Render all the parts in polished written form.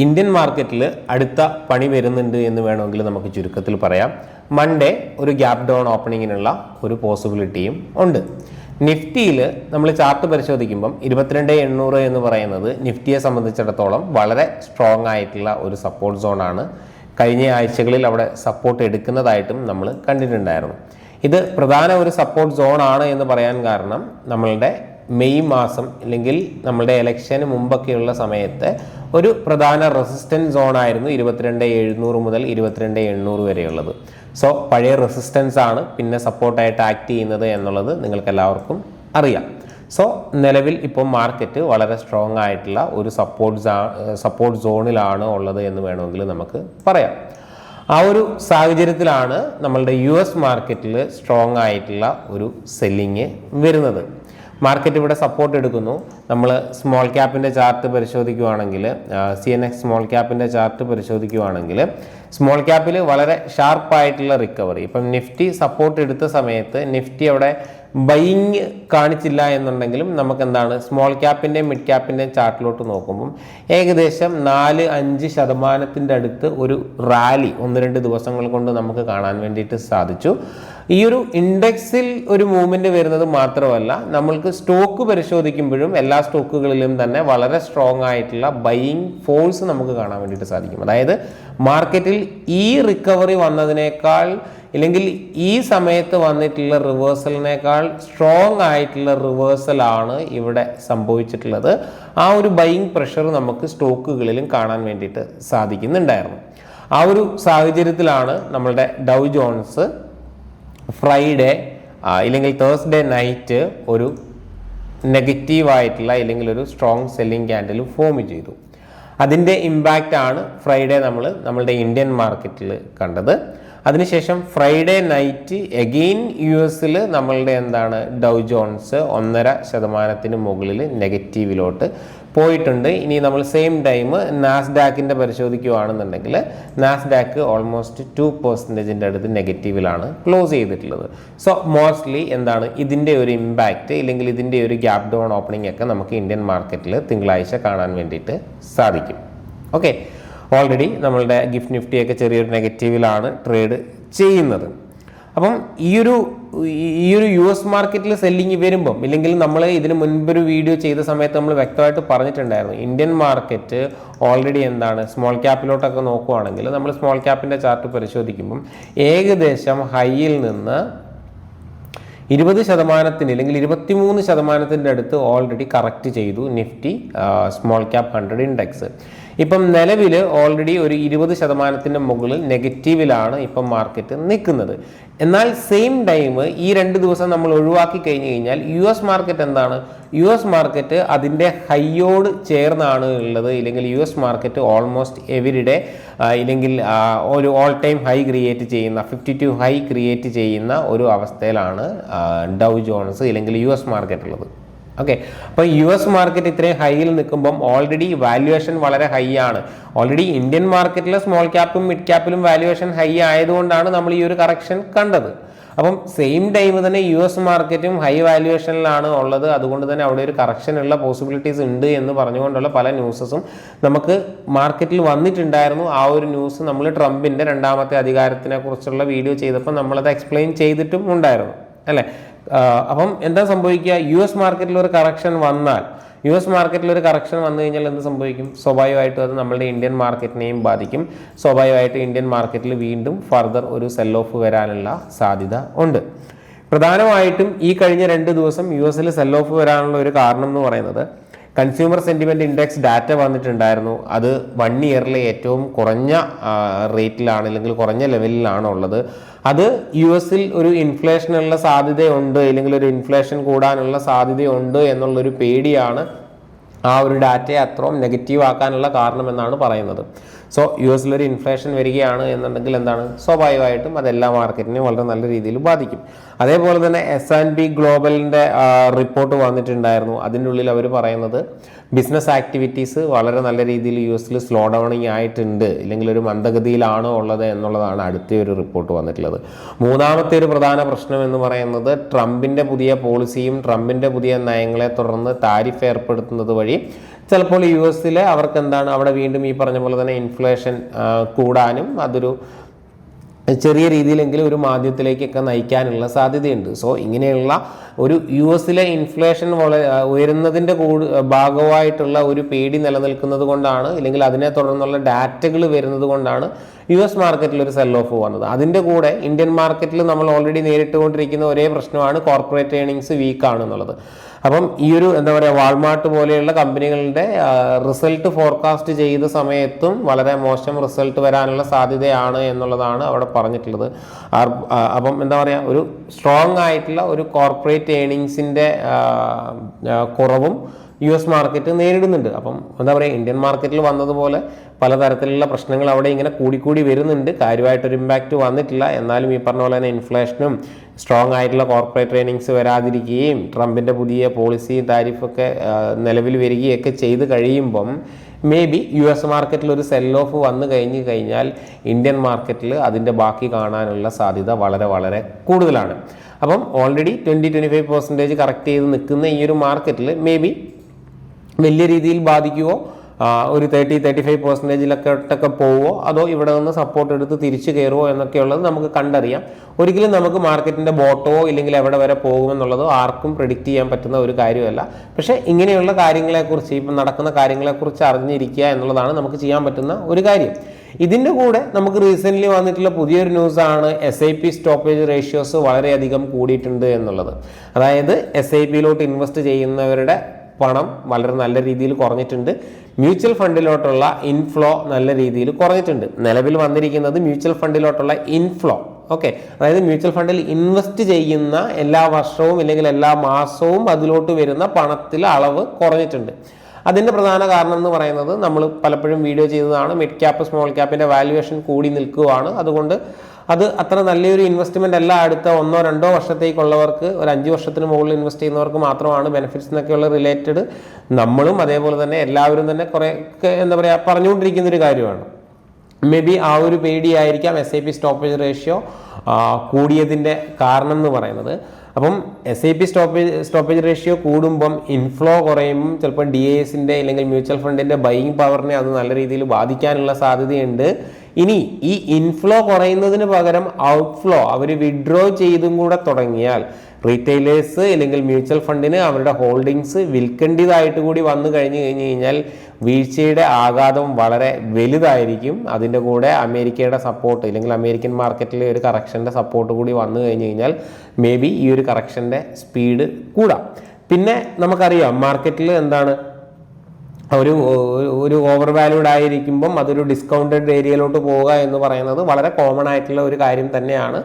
Indian മാർക്കറ്റിൽ അടുത്ത പണി വരുന്നുണ്ട് എന്ന് വേണമെങ്കിൽ നമുക്ക് ചുരുക്കത്തിൽ പറയാം. മൺഡേ ഒരു ഗ്യാപ് ഡൗൺ ഓപ്പണിങ്ങിനുള്ള ഒരു പോസിബിലിറ്റിയും ഉണ്ട്. നിഫ്റ്റിയിൽ നമ്മൾ ചാർട്ട് പരിശോധിക്കുമ്പം 22,800 എന്ന് പറയുന്നത് നിഫ്റ്റിയെ സംബന്ധിച്ചിടത്തോളം വളരെ സ്ട്രോങ് ആയിട്ടുള്ള ഒരു സപ്പോർട്ട് സോണാണ്. കഴിഞ്ഞ ആഴ്ചകളിൽ അവിടെ സപ്പോർട്ട് എടുക്കുന്നതായിട്ടും നമ്മൾ കണ്ടിട്ടുണ്ടായിരുന്നു. ഇത് പ്രധാന ഒരു സപ്പോർട്ട് സോണാണ് എന്ന് പറയാൻ കാരണം നമ്മളുടെ മെയ് മാസം അല്ലെങ്കിൽ നമ്മളുടെ ഇലക്ഷന് മുമ്പൊക്കെയുള്ള സമയത്ത് ഒരു പ്രധാന റെസിസ്റ്റൻസ് സോണായിരുന്നു 22,700 മുതൽ 22,800 വരെയുള്ളത്. സോ പഴയ റെസിസ്റ്റൻസ് ആണ് പിന്നെ സപ്പോർട്ടായിട്ട് ആക്ട് ചെയ്യുന്നത് എന്നുള്ളത് നിങ്ങൾക്ക് എല്ലാവർക്കും സോ നിലവിൽ ഇപ്പോൾ മാർക്കറ്റ് വളരെ സ്ട്രോങ് ആയിട്ടുള്ള ഒരു സപ്പോർട്ട് സോണിലാണ് ഉള്ളത് എന്ന് വേണമെങ്കിൽ നമുക്ക് പറയാം. ആ ഒരു സാഹചര്യത്തിലാണ് നമ്മളുടെ US മാർക്കറ്റിൽ സ്ട്രോങ് ആയിട്ടുള്ള ഒരു സെല്ലിങ് വരുന്നത്. മാർക്കറ്റ് ഇവിടെ സപ്പോർട്ട് എടുക്കുന്നു. നമ്മൾ സ്മോൾ ക്യാപ്പിൻ്റെ ചാർട്ട് പരിശോധിക്കുകയാണെങ്കിൽ CNX സ്മോൾ ക്യാപ്പിൻ്റെ ചാർട്ട് പരിശോധിക്കുകയാണെങ്കിൽ സ്മോൾ ക്യാപ്പിൽ വളരെ ഷാർപ്പായിട്ടുള്ള റിക്കവറി. ഇപ്പം നിഫ്റ്റി സപ്പോർട്ട് എടുത്ത സമയത്ത് നിഫ്റ്റി അവിടെ ബൈയിങ് കാണിച്ചില്ല എന്നുണ്ടെങ്കിലും നമുക്ക് എന്താണ് സ്മോൾ ക്യാപ്പിൻ്റെയും മിഡ് ക്യാപ്പിൻ്റെയും ചാർട്ടിലോട്ട് നോക്കുമ്പം ഏകദേശം 4-5% അടുത്ത് ഒരു റാലി 1-2 ദിവസങ്ങൾ കൊണ്ട് നമുക്ക് കാണാൻ വേണ്ടിയിട്ട് സാധിച്ചു. ഈ ഒരു ഇൻഡെക്സിൽ ഒരു മൂവ്മെന്റ് വരുന്നത് മാത്രമല്ല, നമ്മൾക്ക് സ്റ്റോക്ക് പരിശോധിക്കുമ്പോഴും എല്ലാ സ്റ്റോക്കുകളിലും തന്നെ വളരെ സ്ട്രോങ് ആയിട്ടുള്ള ബൈയിങ് ഫോഴ്സ് നമുക്ക് കാണാൻ വേണ്ടിയിട്ട് സാധിക്കും. അതായത് മാർക്കറ്റിൽ ഈ റിക്കവറി വന്നതിനേക്കാൾ ഇല്ലെങ്കിൽ ഈ സമയത്ത് വന്നിട്ടുള്ള റിവേഴ്സലിനേക്കാൾ സ്ട്രോങ് ആയിട്ടുള്ള റിവേഴ്സലാണ് ഇവിടെ സംഭവിച്ചിട്ടുള്ളത്. ആ ഒരു ബൈയിങ് പ്രഷർ നമുക്ക് സ്റ്റോക്കുകളിലും കാണാൻ വേണ്ടിയിട്ട് സാധിക്കുന്നുണ്ടായിരുന്നു. ആ ഒരു സാഹചര്യത്തിലാണ് നമ്മളുടെ ഡൗ ജോൺസ് ഫ്രൈഡേ ഇല്ലെങ്കിൽ തേഴ്സ്ഡേ നൈറ്റ് ഒരു നെഗറ്റീവായിട്ടുള്ള ഇല്ലെങ്കിൽ ഒരു സ്ട്രോങ് സെല്ലിംഗ് ക്യാൻഡിൽ ഫോം ചെയ്തു. അതിൻ്റെ ഇമ്പാക്റ്റ് ആണ് ഫ്രൈഡേ നമ്മളുടെ ഇന്ത്യൻ മാർക്കറ്റിൽ കണ്ടത്. അതിനുശേഷം ഫ്രൈഡേ നൈറ്റ് എഗെയിൻ US നമ്മളുടെ ഡൗ ജോൺസ് 1.5% മുകളിൽ നെഗറ്റീവിലോട്ട് പോയിട്ടുണ്ട്. ഇനി നമ്മൾ സെയിം ടൈം നാസ്ഡാക്കിൻ്റെ പരിശോധിക്കുകയാണെന്നുണ്ടെങ്കിൽ നാസ്ഡാക്ക് ഓൾമോസ്റ്റ് 2% അടുത്ത് നെഗറ്റീവിലാണ് ക്ലോസ് ചെയ്തിട്ടുള്ളത്. സോ മോസ്റ്റ്ലി ഇതിൻ്റെ ഒരു ഇമ്പാക്റ്റ് ഇല്ലെങ്കിൽ ഇതിൻ്റെ ഒരു ഗ്യാപ് ഡൗൺ ഓപ്പണിംഗ് ഒക്കെ നമുക്ക് ഇന്ത്യൻ മാർക്കറ്റിൽ തിങ്കളാഴ്ച കാണാൻ വേണ്ടിയിട്ട് സാധിക്കും. ഓക്കെ, ഓൾറെഡി നമ്മളുടെ ഗിഫ്റ്റ് നിഫ്റ്റിയൊക്കെ ചെറിയൊരു നെഗറ്റീവിലാണ് ട്രേഡ് ചെയ്യുന്നത്. അപ്പം ഈ ഒരു US മാർക്കറ്റിൽ സെല്ലിങ് വരുമ്പം ഇല്ലെങ്കിൽ നമ്മൾ ഇതിന് മുൻപൊരു വീഡിയോ ചെയ്ത സമയത്ത് നമ്മൾ വ്യക്തമായിട്ട് പറഞ്ഞിട്ടുണ്ടായിരുന്നു, ഇന്ത്യൻ മാർക്കറ്റ് ഓൾറെഡി സ്മോൾ ക്യാപ്പിലോട്ടൊക്കെ നോക്കുവാണെങ്കിൽ നമ്മൾ സ്മോൾ ക്യാപ്പിൻ്റെ ചാർട്ട് പരിശോധിക്കുമ്പം ഏകദേശം ഹൈയിൽ നിന്ന് 20% അല്ലെങ്കിൽ 23% അടുത്ത് ഓൾറെഡി കറക്റ്റ് ചെയ്തു നിഫ്റ്റി സ്മോൾ ക്യാപ്പ് 100 ഇൻഡെക്സ്. ഇപ്പം നിലവിൽ ഓൾറെഡി ഒരു 20% മുകളിൽ നെഗറ്റീവിലാണ് ഇപ്പം മാർക്കറ്റ് നിൽക്കുന്നത്. എന്നാൽ സെയിം ടൈം ഈ 2 ദിവസം നമ്മൾ ഒഴിവാക്കി കഴിഞ്ഞ് കഴിഞ്ഞാൽ US മാർക്കറ്റ് അതിൻ്റെ ഹൈയോട് ചേർന്നാണ് ഉള്ളത്. ഇല്ലെങ്കിൽ US മാർക്കറ്റ് ഓൾമോസ്റ്റ് എവരിഡേ ഇല്ലെങ്കിൽ ഒരു ഓൾ ടൈം ഹൈ ക്രിയേറ്റ് ചെയ്യുന്ന 52 ഹൈ ക്രിയേറ്റ് ചെയ്യുന്ന ഒരു അവസ്ഥയിലാണ് ഡൗ ജോൺസ് ഇല്ലെങ്കിൽ US മാർക്കറ്റ് ഉള്ളത്. ഓക്കെ, അപ്പോൾ US മാർക്കറ്റ് ഇത്രയും ഹൈയിൽ നിൽക്കുമ്പം ഓൾറെഡി വാല്യുവേഷൻ വളരെ ഹൈ ആണ്. ഓൾറെഡി ഇന്ത്യൻ മാർക്കറ്റിലെ സ്മോൾ ക്യാപ്പും മിഡ് ക്യാപ്പിലും വാല്യുവേഷൻ ഹൈ ആയതുകൊണ്ടാണ് നമ്മൾ ഈ ഒരു കറക്ഷൻ കണ്ടത്. അപ്പം സെയിം ടൈം തന്നെ US മാർക്കറ്റും ഹൈ വാല്യുവേഷനിലാണ് ഉള്ളത്. അതുകൊണ്ട് തന്നെ അവിടെ ഒരു കറക്ഷൻ ഉള്ള പോസിബിലിറ്റീസ് ഉണ്ട് എന്ന് പറഞ്ഞുകൊണ്ടുള്ള പല ന്യൂസസും നമുക്ക് മാർക്കറ്റിൽ വന്നിട്ടുണ്ടായിരുന്നു. ആ ഒരു ന്യൂസ് നമ്മൾ ട്രംപിൻ്റെ 2ാമത്തെ അധികാരത്തിനെ കുറിച്ചുള്ള വീഡിയോ ചെയ്തപ്പോൾ നമ്മളത് എക്സ്പ്ലെയിൻ ചെയ്തിട്ടും ഉണ്ടായിരുന്നു അല്ലേ. അപ്പം എന്താ സംഭവിക്കുക, US മാർക്കറ്റിൽ ഒരു കറക്ഷൻ വന്നാൽ വന്നു കഴിഞ്ഞാൽ എന്ത് സംഭവിക്കും? സ്വാഭാവികമായിട്ടും അത് നമ്മളുടെ ഇന്ത്യൻ മാർക്കറ്റിനെയും ബാധിക്കും. സ്വാഭാവികമായിട്ടും ഇന്ത്യൻ മാർക്കറ്റിൽ വീണ്ടും ഫർദർ ഒരു സെൽ ഓഫ് വരാനുള്ള സാധ്യത ഉണ്ട്. പ്രധാനമായിട്ടും ഈ കഴിഞ്ഞ 2 ദിവസം US സെൽ ഓഫ് വരാനുള്ള ഒരു കാരണം എന്ന് പറയുന്നത് കൺസ്യൂമർ സെന്റിമെന്റ് ഇൻഡെക്സ് ഡാറ്റ വന്നിട്ടുണ്ടായിരുന്നു. അത് 1 ഇയറിലെ ഏറ്റവും കുറഞ്ഞ റേറ്റിലാണ് അല്ലെങ്കിൽ കുറഞ്ഞ ലെവലിലാണ് ഉള്ളത്. അത് US ഒരു ഇൻഫ്ലേഷനുള്ള സാധ്യതയുണ്ട് അല്ലെങ്കിൽ ഒരു ഇൻഫ്ലേഷൻ കൂടാനുള്ള സാധ്യതയുണ്ട് എന്നുള്ളൊരു പേടിയാണ് ആ ഒരു ഡാറ്റയെ അത്രയും നെഗറ്റീവ് ആക്കാനുള്ള കാരണം എന്നാണ് പറയുന്നത്. സോ US ഒരു ഇൻഫ്ലേഷൻ വരികയാണ് എന്നുണ്ടെങ്കിൽ സ്വാഭാവികമായിട്ടും അതെല്ലാ മാർക്കറ്റിനെയും വളരെ നല്ല രീതിയിൽ ബാധിക്കും. അതേപോലെ തന്നെ S&P ഗ്ലോബലിൻ്റെ റിപ്പോർട്ട് വന്നിട്ടുണ്ടായിരുന്നു. അതിൻ്റെ ഉള്ളിൽ അവർ പറയുന്നത് ബിസിനസ് ആക്ടിവിറ്റീസ് വളരെ നല്ല രീതിയിൽ US സ്ലോ ഡൗണിങ് ആയിട്ടുണ്ട്, ഇല്ലെങ്കിൽ ഒരു മന്ദഗതിയിലാണോ ഉള്ളത് എന്നുള്ളതാണ് അടുത്ത ഒരു റിപ്പോർട്ട് വന്നിട്ടുള്ളത്. മൂന്നാമത്തെ ഒരു പ്രധാന പ്രശ്നം എന്ന് പറയുന്നത് ട്രംപിൻ്റെ പുതിയ പോളിസിയും ട്രംപിൻ്റെ പുതിയ നയങ്ങളെ തുടർന്ന് താരിഫ് ഏർപ്പെടുത്തുന്നത് വഴി ചിലപ്പോൾ US അവർക്ക് എന്താണ് അവിടെ വീണ്ടും ഈ പറഞ്ഞ പോലെ തന്നെ ഇൻഫ്ലേഷൻ കൂടാനും അതൊരു ചെറിയ രീതിയിലെങ്കിലും ഒരു മാന്ദ്യത്തിലേക്കൊക്കെ നയിക്കാനുള്ള സാധ്യതയുണ്ട്. സോ ഇങ്ങനെയുള്ള ഒരു US ഇൻഫ്ലേഷൻ ഉയരുന്നതിൻ്റെ ഭാഗമായിട്ടുള്ള ഒരു പേടി നിലനിൽക്കുന്നത് കൊണ്ടാണ്, ഇല്ലെങ്കിൽ അതിനെ തുടർന്നുള്ള ഡാറ്റകൾ വരുന്നത് കൊണ്ടാണ് US മാർക്കറ്റിൽ ഒരു സെൽ ഓഫ് വന്നത്. അതിൻ്റെ കൂടെ ഇന്ത്യൻ മാർക്കറ്റിൽ നമ്മൾ ഓൾറെഡി നേരിട്ടുകൊണ്ടിരിക്കുന്ന ഒരേ പ്രശ്നമാണ് കോർപ്പറേറ്റ് ഏർണിങ്സ് വീക്കാണ് എന്നുള്ളത്. അപ്പം ഈ ഒരു എന്താ പറയുക, വാൾമാർട്ട് പോലെയുള്ള കമ്പനികളുടെ റിസൾട്ട് ഫോർകാസ്റ്റ് ചെയ്ത സമയത്തും വളരെ മോശം റിസൾട്ട് വരാനുള്ള സാധ്യതയാണ് എന്നുള്ളതാണ് അവിടെ പറഞ്ഞിട്ടുള്ളത്. അപ്പം എന്താ പറയുക, ഒരു സ്ട്രോങ് ആയിട്ടുള്ള ഒരു കോർപ്പറേറ്റ് ഏർണിങ്സിൻ്റെ കുറവും US മാർക്കറ്റ് നേരിടുന്നുണ്ട്. അപ്പം എന്താ പറയുക, ഇന്ത്യൻ മാർക്കറ്റിൽ വന്നതുപോലെ പലതരത്തിലുള്ള പ്രശ്നങ്ങൾ അവിടെ ഇങ്ങനെ കൂടിക്കൂടി വരുന്നുണ്ട്. കാര്യമായിട്ടൊരു ഇമ്പാക്റ്റ് വന്നിട്ടില്ല. എന്നാലും ഈ പറഞ്ഞ പോലെ തന്നെ ഇൻഫ്ലേഷനും സ്ട്രോങ് ആയിട്ടുള്ള കോർപ്പറേറ്റ് ഏർണിങ്സ് വരാതിരിക്കുകയും ട്രംപിൻ്റെ പുതിയ പോളിസി താരിഫൊക്കെ നിലവിൽ വരികയൊക്കെ ചെയ്ത് കഴിയുമ്പം മേ ബി US മാർക്കറ്റിൽ ഒരു സെൽ ഓഫ് വന്നു കഴിഞ്ഞാൽ ഇന്ത്യൻ മാർക്കറ്റിൽ അതിൻ്റെ ബാക്കി കാണാനുള്ള സാധ്യത വളരെ വളരെ കൂടുതലാണ്. അപ്പം ഓൾറെഡി 20-25% കറക്റ്റ് ചെയ്ത് നിൽക്കുന്ന ഈ ഒരു മാർക്കറ്റിൽ മേ ബി വലിയ രീതിയിൽ ബാധിക്കുമോ, ഒരു 30-35%ഒക്കെ പോവോ, അതോ ഇവിടെ നിന്ന് സപ്പോർട്ട് എടുത്ത് തിരിച്ചു കയറുമോ എന്നൊക്കെയുള്ളത് നമുക്ക് കണ്ടറിയാം. ഒരിക്കലും നമുക്ക് മാർക്കറ്റിൻ്റെ ബോട്ടോ ഇല്ലെങ്കിൽ എവിടെ വരെ പോകുമെന്നുള്ളതോ ആർക്കും പ്രെഡിക്റ്റ് ചെയ്യാൻ പറ്റുന്ന ഒരു കാര്യമല്ല. പക്ഷേ ഇങ്ങനെയുള്ള കാര്യങ്ങളെക്കുറിച്ച്, ഇപ്പം നടക്കുന്ന കാര്യങ്ങളെക്കുറിച്ച് അറിഞ്ഞിരിക്കുക എന്നുള്ളതാണ് നമുക്ക് ചെയ്യാൻ പറ്റുന്ന ഒരു കാര്യം. ഇതിൻ്റെ കൂടെ നമുക്ക് റീസെൻ്റ്ലി വന്നിട്ടുള്ള പുതിയൊരു ന്യൂസാണ് SIP സ്റ്റോപ്പേജ് റേഷ്യോസ് വളരെയധികം കൂടിയിട്ടുണ്ട് എന്നുള്ളത്. അതായത് SIPയിലോട്ട് ഇൻവെസ്റ്റ് ചെയ്യുന്നവരുടെ പണം വളരെ നല്ല രീതിയിൽ കുറഞ്ഞിട്ടുണ്ട്. മ്യൂച്വൽ ഫണ്ടിലോട്ടുള്ള ഇൻഫ്ലോ നല്ല രീതിയിൽ കുറഞ്ഞിട്ടുണ്ട്. നിലവിൽ വന്നിരിക്കുന്നത് മ്യൂച്വൽ ഫണ്ടിലോട്ടുള്ള ഇൻഫ്ലോ, ഓക്കെ, അതായത് മ്യൂച്വൽ ഫണ്ടിൽ ഇൻവെസ്റ്റ് ചെയ്യുന്ന എല്ലാ വർഷവും ഇല്ലെങ്കിൽ എല്ലാ മാസവും അതിലോട്ട് വരുന്ന പണത്തിലെ അളവ് കുറഞ്ഞിട്ടുണ്ട്. അതിൻ്റെ പ്രധാന കാരണം എന്ന് പറയുന്നത് നമ്മൾ പലപ്പോഴും വീഡിയോ ചെയ്തതാണ്, മിഡ് ക്യാപ്പ് സ്മോൾ ക്യാപ്പിൻ്റെ വാല്യുവേഷൻ കൂടി നിൽക്കുകയാണ്. അതുകൊണ്ട് അത് അത്ര നല്ലൊരു ഇൻവെസ്റ്റ്മെൻ്റ് അല്ല. അടുത്ത 1-2 വർഷത്തേക്കുള്ളവർക്ക്, ഒരു 5 വർഷത്തിന് മുകളിൽ ഇൻവെസ്റ്റ് ചെയ്യുന്നവർക്ക് മാത്രമാണ് ബെനിഫിറ്റ്സ് എന്നൊക്കെയുള്ള റിലേറ്റഡ് നമ്മളും അതേപോലെ തന്നെ എല്ലാവരും തന്നെ കുറേയൊക്കെ എന്താ പറയുക പറഞ്ഞുകൊണ്ടിരിക്കുന്ന ഒരു കാര്യമാണ്. മേ ബി ആ ഒരു പേടിയായിരിക്കാം SIP സ്റ്റോപ്പേജ് റേഷ്യോ കൂടിയതിൻ്റെ കാരണം എന്ന് പറയുന്നത്. അപ്പം SIP സ്റ്റോപ്പേജ് റേഷ്യോ കൂടുമ്പം ഇൻഫ്ലോ കുറയുമ്പം ചിലപ്പോൾ DISൻ്റെ അല്ലെങ്കിൽ മ്യൂച്വൽ ഫണ്ടിൻ്റെ ബൈയിങ് പവറിനെ അത് നല്ല രീതിയിൽ ബാധിക്കാനുള്ള സാധ്യതയുണ്ട്. ഇനി ഈ ഇൻഫ്ലോ കുറയുന്നതിന് പകരം ഔട്ട്ഫ്ലോ അവർ വിഡ്രോ ചെയ്തും കൂടെ തുടങ്ങിയാൽ റീറ്റെയിലേഴ്സ് അല്ലെങ്കിൽ മ്യൂച്വൽ ഫണ്ടിന് അവരുടെ ഹോൾഡിങ്സ് വിൽക്കേണ്ടതായിട്ട് കൂടി വന്നു കഴിഞ്ഞാൽ വീഴ്ചയുടെ ആഘാതം വളരെ വലുതായിരിക്കും. അതിൻ്റെ കൂടെ അമേരിക്കയുടെ സപ്പോർട്ട് ഇല്ലെങ്കിൽ അമേരിക്കൻ മാർക്കറ്റിലെ ഒരു കറക്ഷൻ്റെ സപ്പോർട്ട് കൂടി വന്നു കഴിഞ്ഞാൽ മേ ബി ഈ ഒരു കറക്ഷൻ്റെ സ്പീഡ് കൂടാം. പിന്നെ നമുക്കറിയാം മാർക്കറ്റിൽ എന്താണ് ഒരു ഓവർ വാല്യൂഡ് ആയിരിക്കുമ്പം അതൊരു ഡിസ്കൗണ്ടഡ് ഏരിയയിലോട്ട് പോവുക എന്ന് പറയുന്നത് വളരെ കോമൺ ആയിട്ടുള്ള ഒരു കാര്യം തന്നെയാണ്.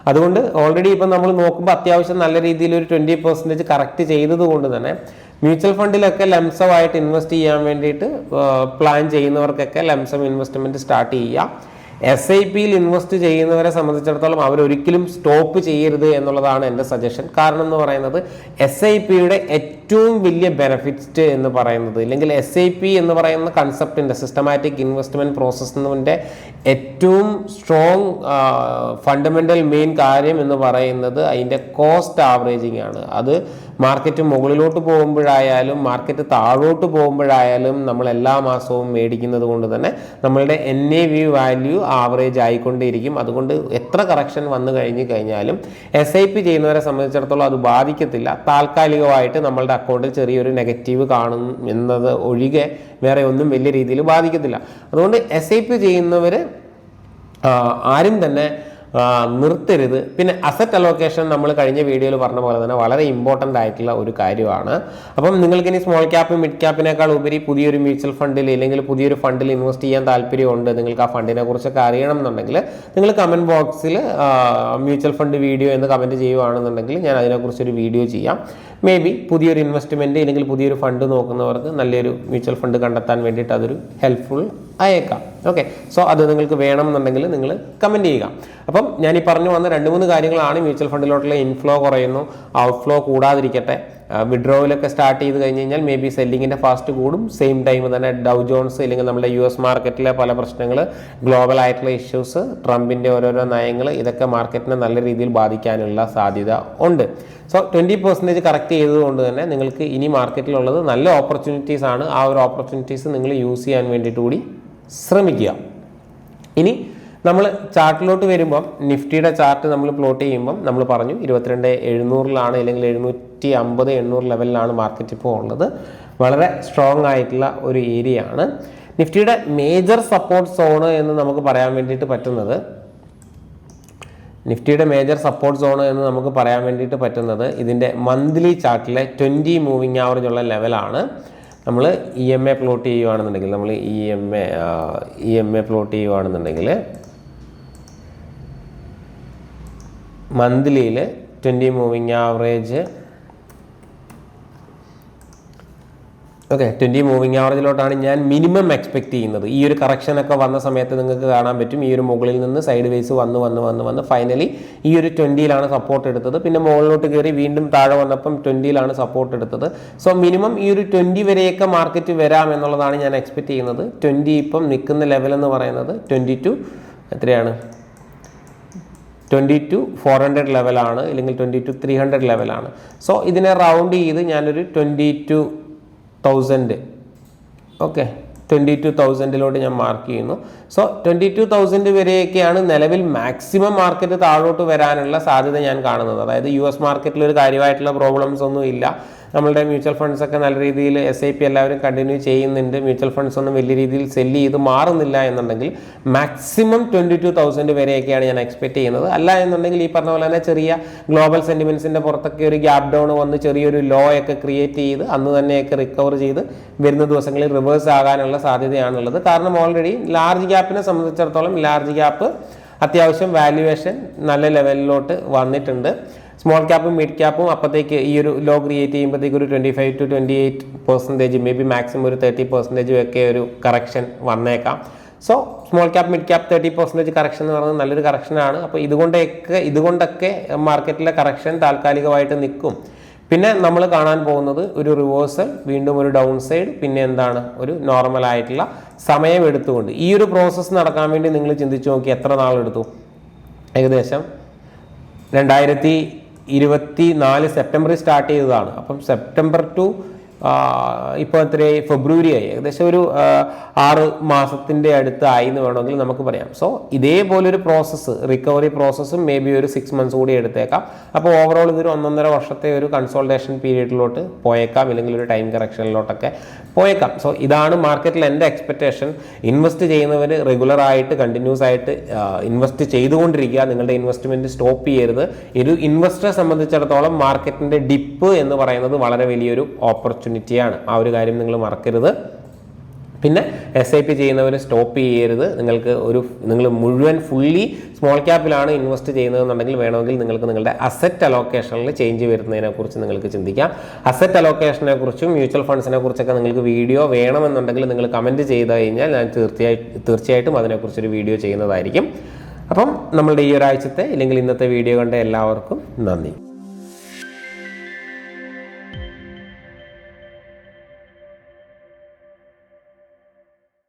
അതുകൊണ്ട് ഓൾറെഡി ഇപ്പം നമ്മൾ നോക്കുമ്പോൾ അത്യാവശ്യം നല്ല രീതിയിൽ ഒരു 20% കറക്റ്റ് ചെയ്തത് കൊണ്ട് തന്നെ മ്യൂച്വൽ ഫണ്ടിലൊക്കെ ലംസമായിട്ട് ഇൻവെസ്റ്റ് ചെയ്യാൻ വേണ്ടിയിട്ട് പ്ലാൻ ചെയ്യുന്നവർക്കൊക്കെ ലംസം ഇൻവെസ്റ്റ്മെൻറ്റ് സ്റ്റാർട്ട് ചെയ്യുക. SIPയിൽ ഇൻവെസ്റ്റ് ചെയ്യുന്നവരെ സംബന്ധിച്ചിടത്തോളം അവരൊരിക്കലും സ്റ്റോപ്പ് ചെയ്യരുത് എന്നുള്ളതാണ് എൻ്റെ സജഷൻ. കാരണം എന്ന് പറയുന്നത് SIPയുടെ ഏറ്റവും വലിയ ബെനിഫിറ്റ് എന്ന് പറയുന്നത് ഇല്ലെങ്കിൽ SIP എന്ന് പറയുന്ന കൺസെപ്റ്റിൻ്റെ സിസ്റ്റമാറ്റിക് ഇൻവെസ്റ്റ്മെൻറ്റ് പ്രോസസ്സിൻ്റെ ഏറ്റവും സ്ട്രോങ് ഫണ്ടമെൻ്റൽ മെയിൻ കാര്യം എന്ന് പറയുന്നത് അതിൻ്റെ കോസ്റ്റ് ആവറേജിങ് ആണ്. അത് മാർക്കറ്റ് മുകളിലോട്ട് പോകുമ്പോഴായാലും മാർക്കറ്റ് താഴോട്ട് പോകുമ്പോഴായാലും നമ്മൾ എല്ലാ മാസവും മേടിക്കുന്നത് കൊണ്ട് തന്നെ നമ്മളുടെ NAV വാല്യൂ ആവറേജ് ആയിക്കൊണ്ടേയിരിക്കും. അതുകൊണ്ട് എത്ര കറക്ഷൻ വന്നു കഴിഞ്ഞാലും SIP ചെയ്യുന്നവരെ സംബന്ധിച്ചിടത്തോളം അത് ബാധിക്കത്തില്ല. താൽക്കാലികമായിട്ട് നമ്മളുടെ അക്കൗണ്ടിൽ ചെറിയൊരു നെഗറ്റീവ് കാണും എന്നത് ഒഴികെ വേറെ ഒന്നും വലിയ രീതിയിൽ ബാധിക്കത്തില്ല. അതുകൊണ്ട് SIP ചെയ്യുന്നവർ ആരും തന്നെ നിർത്തരുത്. പിന്നെ അസറ്റ് അലോക്കേഷൻ നമ്മൾ കഴിഞ്ഞ വീഡിയോയിൽ പറഞ്ഞ പോലെ തന്നെ വളരെ ഇമ്പോർട്ടൻ്റ് ആയിട്ടുള്ള ഒരു കാര്യമാണ്. അപ്പം നിങ്ങൾക്കിനി സ്മോൾ ക്യാപ്പ് മിഡ് ക്യാപ്പിനേക്കാൾ ഉപരി പുതിയൊരു മ്യൂച്വൽ ഫണ്ടിൽ അല്ലെങ്കിൽ പുതിയൊരു ഫണ്ടിൽ ഇൻവെസ്റ്റ് ചെയ്യാൻ താല്പര്യമുണ്ട്, നിങ്ങൾക്ക് ആ ഫണ്ടിനെ കുറിച്ചൊക്കെ അറിയണം എന്നുണ്ടെങ്കിൽ നിങ്ങൾ കമൻറ്റ് ബോക്സിൽ മ്യൂച്വൽ ഫണ്ട് വീഡിയോ എന്ന് കമൻറ്റ് ചെയ്യുകയാണെന്നുണ്ടെങ്കിൽ ഞാൻ അതിനെക്കുറിച്ചൊരു വീഡിയോ ചെയ്യാം. മേ ബി പുതിയൊരു ഇൻവെസ്റ്റ്മെൻറ്റ് അല്ലെങ്കിൽ പുതിയൊരു ഫണ്ട് നോക്കുന്നവർക്ക് നല്ലൊരു മ്യൂച്വൽ ഫണ്ട് കണ്ടെത്താൻ വേണ്ടിയിട്ട് അതൊരു ഹെൽപ്ഫുൾ ആയേക്കാം. ഓക്കെ, സോ അത് നിങ്ങൾക്ക് വേണമെന്നുണ്ടെങ്കിൽ നിങ്ങൾ കമൻറ്റ് ചെയ്യുക. അപ്പം ഞാൻ ഈ പറഞ്ഞു വന്ന 2-3 കാര്യങ്ങളാണ്. മ്യൂച്വൽ ഫണ്ടിലോട്ടുള്ള ഇൻഫ്ലോ കുറയുന്നു, ഔട്ട്ഫ്ലോ കൂടാതിരിക്കട്ടെ, വിഡ്രോവലൊക്കെ സ്റ്റാർട്ട് ചെയ്ത് കഴിഞ്ഞ് കഴിഞ്ഞാൽ മേ ബി സെല്ലിങ്ങിൻ്റെ ഫാസ്റ്റ് കൂടും. സെയിം ടൈം തന്നെ ഡൗ ജോൺസ് അല്ലെങ്കിൽ നമ്മുടെ US മാർക്കറ്റിലെ പല പ്രശ്നങ്ങൾ, ഗ്ലോബൽ ആയിട്ടുള്ള ഇഷ്യൂസ്, ട്രംപിൻ്റെ ഓരോരോ നയങ്ങൾ, ഇതൊക്കെ മാർക്കറ്റിനെ നല്ല രീതിയിൽ ബാധിക്കാനുള്ള സാധ്യത ഉണ്ട്. സോ 20% കറക്റ്റ് ചെയ്തതുകൊണ്ട് തന്നെ നിങ്ങൾക്ക് ഇനി മാർക്കറ്റിലുള്ളത് നല്ല ഓപ്പർച്യൂണിറ്റീസ് ആണ്. ആ ഒരു ഓപ്പർച്യൂണിറ്റീസ് നിങ്ങൾ യൂസ് ചെയ്യാൻ വേണ്ടിയിട്ട് കൂടി ശ്രമിക്കുക. ഇനി നമ്മൾ ചാർട്ടിലോട്ട് വരുമ്പം നിഫ്റ്റിയുടെ ചാർട്ട് നമ്മൾ പ്ലോട്ട് ചെയ്യുമ്പം നമ്മൾ പറഞ്ഞു 22,700 അല്ലെങ്കിൽ 750, 800 ലെവലിലാണ് മാർക്കറ്റ് ഇപ്പോൾ ഉള്ളത്. വളരെ സ്ട്രോങ് ആയിട്ടുള്ള ഒരു ഏരിയ ആണ്. നിഫ്റ്റിയുടെ മേജർ സപ്പോർട്ട് സോണ് എന്ന് നമുക്ക് പറയാൻ വേണ്ടിയിട്ട് പറ്റുന്നത് ഇതിൻ്റെ മന്ത്ലി ചാർട്ടിലെ 20 മൂവിങ് ആവറേജ് ഉള്ള ലെവലാണ്. നമ്മൾ EMA പ്ലോട്ട് ചെയ്യുകയാണെന്നുണ്ടെങ്കിൽ മന്ത്ലിയിൽ 20 മൂവിങ് ആവറേജ് 20 മൂവിങ് ആവറേജിലോട്ടാണ് ഞാൻ മിനിമം എക്സ്പെക്ട് ചെയ്യുന്നത്. ഈ ഒരു കറക്ഷനൊക്കെ വന്ന സമയത്ത് നിങ്ങൾക്ക് കാണാൻ പറ്റും, ഈ ഒരു മുകളിൽ നിന്ന് സൈഡ് വേസ് വന്ന് ഫൈനലി ഈ ഒരു 20ലാണ് സപ്പോർട്ട് എടുത്തത്. പിന്നെ മുകളിലോട്ട് കയറി വീണ്ടും താഴെ വന്നപ്പം 20ലാണ് സപ്പോർട്ട് എടുത്തത്. സോ മിനിമം ഈ ഒരു 20 വരെയൊക്കെ മാർക്കറ്റ് വരാം എന്നുള്ളതാണ് ഞാൻ എക്സ്പെക്ട് ചെയ്യുന്നത്. 20 ഇപ്പം നിൽക്കുന്ന ലെവൽ എന്ന് പറയുന്നത് 22,400 ലെവലാണ്, അല്ലെങ്കിൽ 22,300 ലെവലാണ്. സോ ഇതിനെ റൗണ്ട് ചെയ്ത് ഞാനൊരു 22,000 22,000 ഞാൻ മാർക്ക് ചെയ്യുന്നു. സോ 22,000 വരെയൊക്കെയാണ് നിലവിൽ മാക്സിമം മാർക്കറ്റ് താഴോട്ട് വരാനുള്ള സാധ്യത ഞാൻ കാണുന്നത്. അതായത് US മാർക്കറ്റിൽ ഒരു കാര്യമായിട്ടുള്ള പ്രോബ്ലംസ് ഒന്നും ഇല്ല. നമ്മളുടെ മ്യൂച്വൽ ഫണ്ട്സ് ഒക്കെ നല്ല രീതിയിൽ SIP എല്ലാവരും കണ്ടിന്യൂ ചെയ്യുന്നുണ്ട്. മ്യൂച്വൽ ഫണ്ട്സ് ഒന്നും വലിയ രീതിയിൽ സെല്ല് ചെയ്ത് മാറുന്നില്ല എന്നുണ്ടെങ്കിൽ മാക്സിമം 22,000 വരെയൊക്കെയാണ് ഞാൻ എക്സ്പെക്ട് ചെയ്യുന്നത്. അല്ല എന്നുണ്ടെങ്കിൽ ഈ പറഞ്ഞ പോലെ തന്നെ ചെറിയ ഗ്ലോബൽ സെന്റിമെന്റ്സിന്റെ പുറത്തൊക്കെ ഒരു ഗ്യാപ് ഡൗൺ വന്ന് ചെറിയൊരു ലോ ഒക്കെ ക്രിയേറ്റ് ചെയ്ത് അന്ന് തന്നെയൊക്കെ റിക്കവർ ചെയ്ത് വരുന്ന ദിവസങ്ങളിൽ റിവേഴ്സ് ആകാനുള്ള സാധ്യതയാണുള്ളത്. കാരണം ഓൾറെഡി ലാർജ് ക്യാപ്പിനെ സംബന്ധിച്ചിടത്തോളം ലാർജ് ക്യാപ്പ് അത്യാവശ്യം വാല്യുവേഷൻ നല്ല ലെവലിലോട്ട് വന്നിട്ടുണ്ട്. സ്മോൾ ക്യാപ്പും മിഡ് ക്യാപ്പും അപ്പോഴത്തേക്ക് ഈ ഒരു ലോ ക്രിയേറ്റ് ചെയ്യുമ്പോഴത്തേക്ക് ഒരു 25 to 28%, മേ ബി മാക്സിമം ഒരു 30% ഒക്കെ ഒരു കറക്ഷൻ വന്നേക്കാം. So small cap, mid cap 30% correction എന്ന് പറയുന്നത് നല്ലൊരു കറക്ഷനാണ്. അപ്പോൾ ഇതുകൊണ്ടൊക്കെ മാർക്കറ്റിലെ കറക്ഷൻ താൽക്കാലികമായിട്ട് നിൽക്കും. പിന്നെ നമ്മൾ കാണാൻ പോകുന്നത് ഒരു റിവേഴ്സൽ, വീണ്ടും ഒരു ഡൗൺ സൈഡ്, പിന്നെ എന്താണ് ഒരു നോർമൽ ആയിട്ടുള്ള സമയം എടുത്തുകൊണ്ട് ഈ ഒരു പ്രോസസ്സ് നടക്കാൻ വേണ്ടി നിങ്ങൾ ചിന്തിച്ചു നോക്കി എത്ര നാളെടുത്തു? ഏകദേശം 2024 സെപ്റ്റംബറിൽ സ്റ്റാർട്ട് ചെയ്തതാണ്. അപ്പം സെപ്റ്റംബർ ടു ഇപ്പോൾ എത്രയായി? ഫെബ്രുവരി ആയി. ഏകദേശം ഒരു 6 മാസത്തിൻ്റെ അടുത്തായി എന്ന് വേണമെങ്കിൽ നമുക്ക് പറയാം. സോ ഇതേപോലൊരു പ്രോസസ്സ്, റിക്കവറി പ്രോസസ്സും മേ ബി ഒരു 6 months കൂടി എടുത്തേക്കാം. അപ്പോൾ ഓവറോൾ ഇതൊരു 1.5 വർഷത്തെ ഒരു കൺസോൾട്ടേഷൻ പീരീഡിലോട്ട് പോയേക്കാം, അല്ലെങ്കിൽ ഒരു ടൈം കറക്ഷനിലോട്ടൊക്കെ പോയേക്കാം. സോ ഇതാണ് മാർക്കറ്റിൽ എൻ്റെ എക്സ്പെക്റ്റേഷൻ. ഇൻവെസ്റ്റ് ചെയ്യുന്നവർ റെഗുലറായിട്ട് കണ്ടിന്യൂസ് ആയിട്ട് ഇൻവെസ്റ്റ് ചെയ്തുകൊണ്ടിരിക്കുക. നിങ്ങളുടെ ഇൻവെസ്റ്റ്മെൻറ്റ് സ്റ്റോപ്പ് ചെയ്യരുത്. ഒരു ഇൻവെസ്റ്ററെ സംബന്ധിച്ചിടത്തോളം മാർക്കറ്റിൻ്റെ ഡിപ്പ് എന്ന് പറയുന്നത് വളരെ വലിയൊരു ഓപ്പർച്യൂണിറ്റിയാണ്. ആ ഒരു കാര്യം നിങ്ങൾ മറക്കരുത്. പിന്നെ SIP ചെയ്യുന്നവർ സ്റ്റോപ്പ് ചെയ്യരുത്. നിങ്ങൾ മുഴുവൻ ഫുള്ളി സ്മോൾ ക്യാപ്പിലാണ് ഇൻവെസ്റ്റ് ചെയ്യുന്നതെന്നുണ്ടെങ്കിൽ വേണമെങ്കിൽ നിങ്ങൾക്ക് നിങ്ങളുടെ അസറ്റ് അലോക്കേഷനിൽ ചേഞ്ച് വരുന്നതിനെക്കുറിച്ച് നിങ്ങൾക്ക് ചിന്തിക്കാം. അസറ്റ് അലോക്കേഷനെ കുറിച്ചും മ്യൂച്വൽ ഫണ്ട്സിനെ കുറിച്ചൊക്കെ നിങ്ങൾക്ക് വീഡിയോ വേണമെന്നുണ്ടെങ്കിൽ നിങ്ങൾ കമൻറ്റ് ചെയ്ത് കഴിഞ്ഞാൽ ഞാൻ തീർച്ചയായിട്ടും അതിനെക്കുറിച്ചൊരു വീഡിയോ ചെയ്യുന്നതായിരിക്കും. അപ്പം നമ്മളുടെ ഈ ഒരാഴ്ചത്തെ അല്ലെങ്കിൽ ഇന്നത്തെ വീഡിയോ കണ്ട എല്ലാവർക്കും നന്ദി.